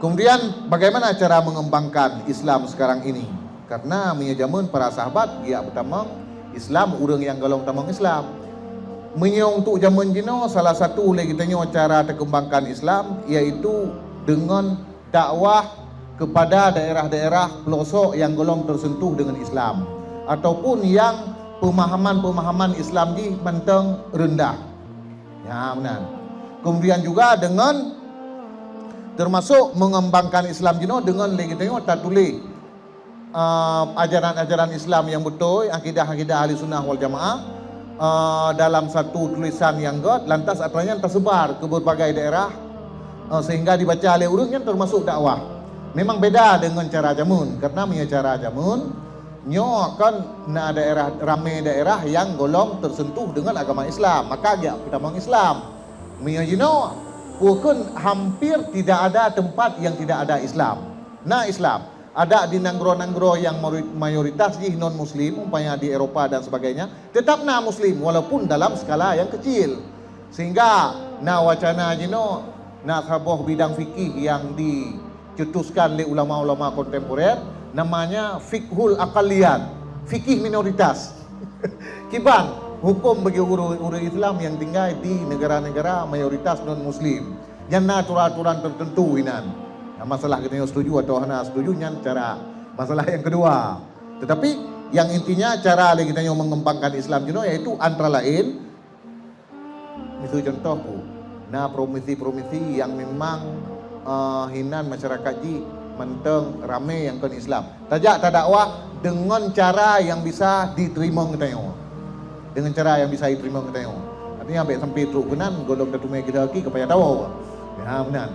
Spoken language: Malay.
Kemudian bagaimana cara mengembangkan Islam sekarang ini? Karena menyajaman para sahabat dia pertama Islam orang yang golong tamang Islam. Menyong untuk zaman jino salah satu lagi tanya cara terkembangkan Islam iaitu dengan dakwah kepada daerah-daerah pelosok yang golong tersentuh dengan Islam ataupun yang pemahaman-pemahaman Islam di mentang rendah. Ya benar. Kemudian juga dengan termasuk mengembangkan Islam jino dengan lagi tengok tak tulis ajaran-ajaran Islam yang betul, akidah-akidah ahli sunnah wal jamaah dalam satu tulisan yang god, lantas atranya tersebar ke berbagai daerah sehingga dibaca oleh orang yang termasuk dakwah. Memang beda dengan cara jamun, karena punya cara jamun nyo kan na daerah ramai daerah yang golong tersentuh dengan agama Islam, maka dia pertama Islam. Punya jino bukan hampir tidak ada tempat yang tidak ada Islam. Nah Islam ada di nanggro-nanggro yang mayoritas di non muslim, umpamanya di Eropa dan sebagainya, tetap nah muslim walaupun dalam skala yang kecil. Sehingga nah wacana jino nah sebuah bidang fikih yang dicetuskan oleh ulama-ulama kontemporer namanya fiqhul aqalliyat, fikih minoritas. Kiban hukum bagi orang Islam yang tinggal di negara-negara mayoritas non-muslim. Yang aturan-aturan tertentu inan. Nah, masalah kita yang setuju atau hana setuju yang cara masalah yang kedua. Tetapi yang intinya cara kita yang mengembangkan Islam juga yaitu antara lain misalnya contohku. Nah promisi-promisi yang memang hinan masyarakat ji menteng ramai yang kan Islam. Tajak dakwah dengan cara yang bisa diterima kita yang. Dengan cara yang bisa diterima kita yang. Artinya sampai teruk kenan golong datumai kita lagi kepada tahu. Ya benar.